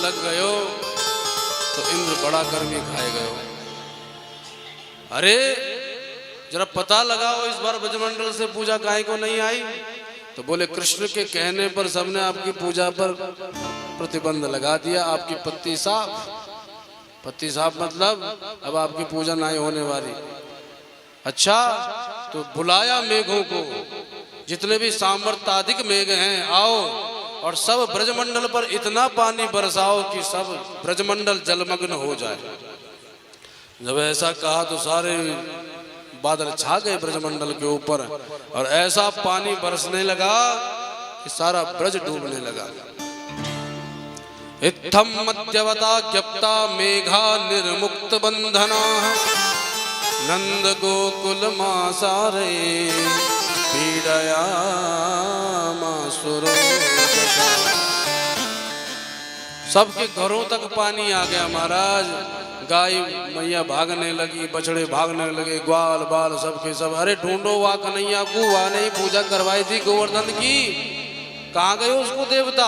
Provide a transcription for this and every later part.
लग गयो तो इंद्र बड़ा गर्मी खाए गयो। अरे जरा पता लगाओ इस बार ब्रजमंडल से पूजा काहे को नहीं आई? तो बोले कृष्ण के कहने पर सबने आपकी पूजा पर प्रतिबंध लगा दिया, आपकी पत्ती साफ। पत्ती साफ मतलब अब आपकी पूजा नहीं होने वाली। अच्छा, तो बुलाया मेघों को, जितने भी सामर्थ्याधिक मेघ हैं आओ और सब ब्रजमंडल पर इतना पानी बरसाओ कि सब ब्रजमंडल जलमग्न हो जाए। जब ऐसा कहा तो सारे बादल छा गए ब्रजमंडल के ऊपर और ऐसा पानी बरसने लगा कि सारा ब्रज डूबने लगा। इत्थम मध्यवता ज्ञप्ता मेघा निर्मुक्त बंधना नंद गोकुल मासारे पीड़या मासुरो। सबके घरों तक पानी आ गया महाराज। गाय मैया भागने लगी, बछड़े भागने लगे, ग्वाल बाल सबके सब। अरे ढूंढो वहाँ कन्हैया को, वहाँ नहीं पूजा करवाई थी गोवर्धन की, कहाँ गए उसको देवता?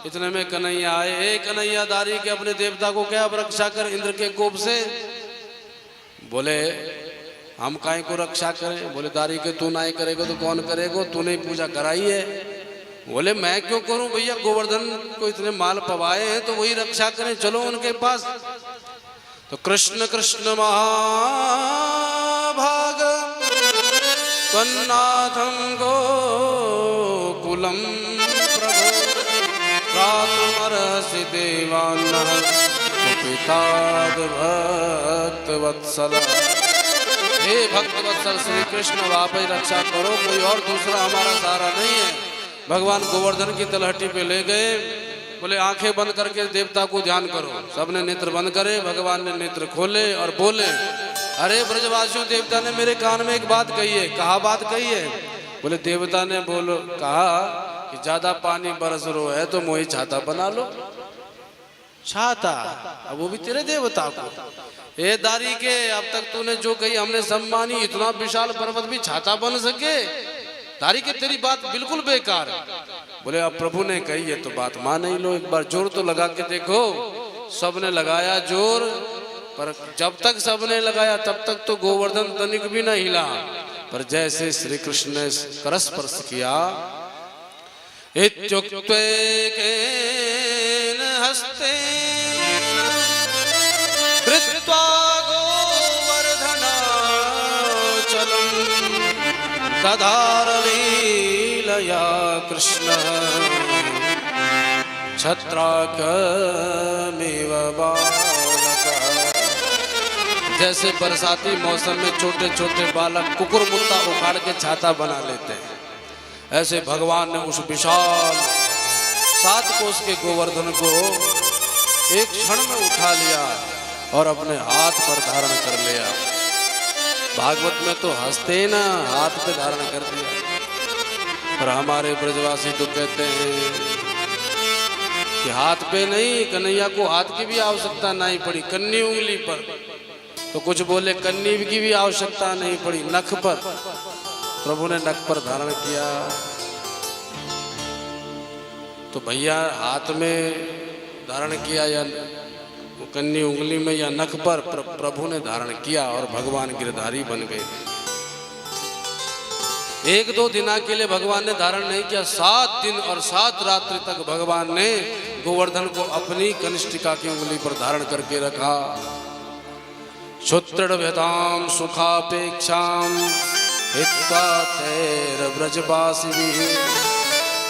इतने में कन्हैया आए। ए कन्हैया दारी के अपने देवता को क्या रक्षा कर इंद्र के कोप से। बोले हम काहे को रक्षा करें? बोले दारी के तू नहीं करेगा तो कौन करेगा? तूने पूजा कराई है। बोले मैं क्यों करूं भैया, गोवर्धन को इतने माल पवाए हैं तो वही रक्षा करें, चलो उनके पास। तो कृष्ण कृष्ण महाभाग त्वन्नाथं गोकुलं प्रभो रातुमर्हसि देवान्नः सुपिताद् भक्तवत्सल। हे भक्तवत्सल श्री कृष्ण, आप ही रक्षा करो, कोई और दूसरा हमारा सहारा नहीं है। भगवान गोवर्धन की तलहटी पे ले गए। बोले आंखें बंद करके देवता को ध्यान करो। सबने नेत्र बंद करे, भगवान ने नेत्र खोले और बोले अरे ब्रजवासियों, देवता ने मेरे कान में एक बात कही है। कहा बात कही है? बोले देवता ने बोलो कहा कि ज्यादा पानी बरस रो है तो मोही छाता बना लो। छाता? अब वो भी तेरे देवता को। ए दारी के, अब तक तूने जो कही हमने सब मानी, इतना विशाल पर्वत भी छाता बन सके? दारी के तेरी बात बिल्कुल बेकार है। बोले अब प्रभु ने कही है तो बात मान ही लो, एक बार जोर तो लगा के देखो। सबने लगाया जोर, पर जब तक सबने लगाया तब तक तो गोवर्धन तनिक भी न हिला। पर जैसे श्री कृष्ण ने करस्पर्श किया, इत्युक्तेन हस्ते कृत्वा गोवर्धनाचलं दधारलीलया कृष्ण छत्राकमिव बालकः। जैसे बरसाती मौसम में छोटे छोटे बालक कुकुरमुत्ता उखाड़ के छाता बना लेते हैं, ऐसे भगवान ने उस विशाल 7 कोस के गोवर्धन को एक क्षण में उठा लिया और अपने हाथ पर धारण कर लिया। भागवत में तो हंसते ना, हाथ पे धारण कर दिया। पर हमारे ब्रजवासी तो कहते हैं कि हाथ पे नहीं, कन्हैया को हाथ की भी आवश्यकता नहीं पड़ी, कन्नी उंगली पर। तो कुछ बोले कन्नी की भी आवश्यकता नहीं पड़ी, नख पर। प्रभु ने नख पर धारण किया। तो भैया हाथ में धारण किया या कन्नी उंगली में या नख पर, प्रभु ने धारण किया और भगवान गिरधारी बन गए। 1-2 दिना के लिए भगवान ने धारण नहीं किया, 7 दिन और 7 रात्रि तक भगवान ने गोवर्धन को अपनी कनिष्ठिका की उंगली पर धारण करके रखा। क्षुत्रव्यताम सुखापेक्षाम हित्वा तैर ब्रजवासिभिः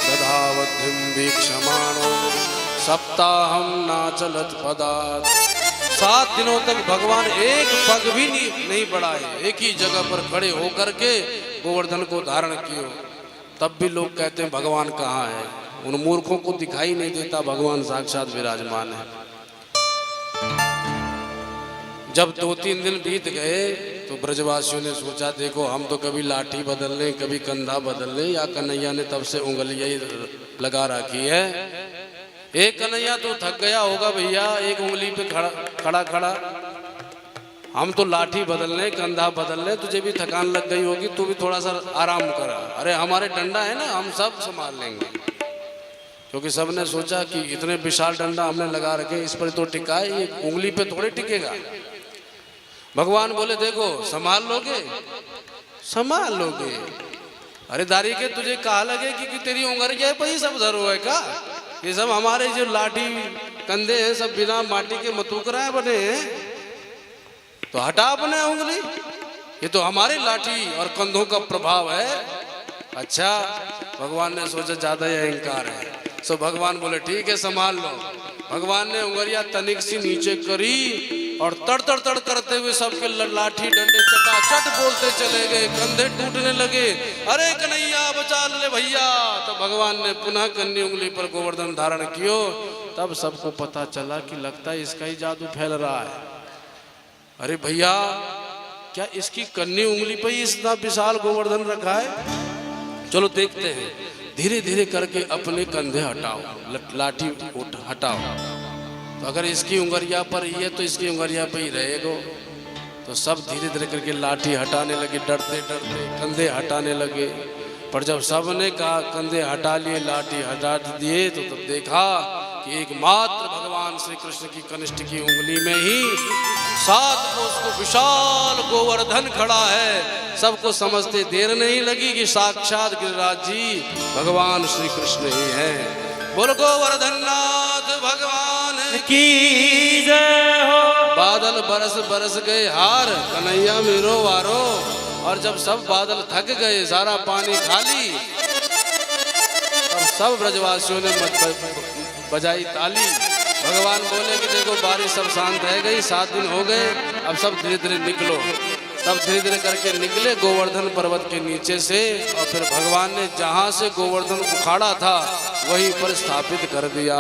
दधावधिं वीक्षमाणो सप्ताहम नाचलत पदात्। 7 दिनों तक भगवान एक पग भी नहीं बढ़ाए, एक ही जगह पर खड़े होकर के गोवर्धन को धारण किए। तब भी लोग कहते हैं भगवान कहाँ है? उन मूर्खों को दिखाई नहीं देता भगवान साक्षात विराजमान है। जब 2-3 दिन बीत गए तो ब्रजवासियों ने सोचा देखो हम तो कभी लाठी बदल लें, कभी कंधा बदल लें, या कन्हैया ने तब से उंगलियां लगा रखी है। एक कन्हैया तो थक गया होगा भैया, एक उंगली पे खड़ा। हम तो लाठी बदल लें, कंधा बदल लें, तुझे भी थकान लग गई होगी, तू भी थोड़ा सा आराम कर। अरे हमारे डंडा है ना, हम सब संभाल लेंगे। क्योंकि सबने सोचा कि इतने विशाल डंडा हमने लगा रखे, इस पर तो टिका है, ये उंगली पे थोड़े टिकेगा। भगवान बोले देखो संभाल लोगे, संभाल लोगे। अरे दारी के तुझे कहा लगे कि तेरी उंगलिया पर ही सब धरो है का? ये सब हमारे जो लाठी कंधे हैं सब बिना माटी के मतुकरा बने हैं, तो हटा अपने उंगली, ये तो हमारी लाठी और कंधों का प्रभाव है। अच्छा, भगवान ने सोचा ज्यादा ही अहंकार है, सो भगवान बोले ठीक है संभाल लो। भगवान ने उंगलियां तनिक सी नीचे करी और तड़ तड़ तड़ करते हुए सबके लाठी डंडे चटाचट बोलते चले गए, कंधे टूटने लगे। अरे कन्हैया बचा ले भैया। तो भगवान ने पुनः कन्नी उंगली पर गोवर्धन धारण कियो। तब सबको पता चला कि लगता है इसका ही जादू फैल रहा है। अरे भैया क्या इसकी कन्नी उंगली पर ही इतना विशाल गोवर्धन रखा है? चलो देखते हैं। धीरे धीरे करके अपने कंधे हटाओ, लाठी हटाओ। तो अगर इसकी उंगलिया पर ही है तो इसकी उंगलिया पर ही रहेगा। तो सब धीरे धीरे करके लाठी हटाने लगे, डरते डरते कंधे हटाने लगे। पर जब सबने कहा कंधे हटा लिए, लाठी हटा दिए, तो तब देखा कि एकमात्र भगवान श्री कृष्ण की कनिष्ठ की उंगली में ही 7 कोस को विशाल गोवर्धन खड़ा है। सबको समझते देर नहीं लगी कि साक्षात गिरिराज जी भगवान श्री कृष्ण ही हैं। बोल गोवर्धननाथ भगवान की जय हो। बादल बरस बरस गए हार, कन्हैया मेरो वारो। और जब सब बादल थक गए, सारा पानी खाली, तब सब ब्रजवासियों ने बजाई ताली। भगवान बोले कि देखो बारिश सब शांत रह गई, 7 दिन हो गए, अब सब धीरे धीरे निकलो। सब धीरे धीरे करके निकले गोवर्धन पर्वत के नीचे से। और फिर भगवान ने जहाँ से गोवर्धन उखाड़ा था वहीं पर स्थापित कर दिया।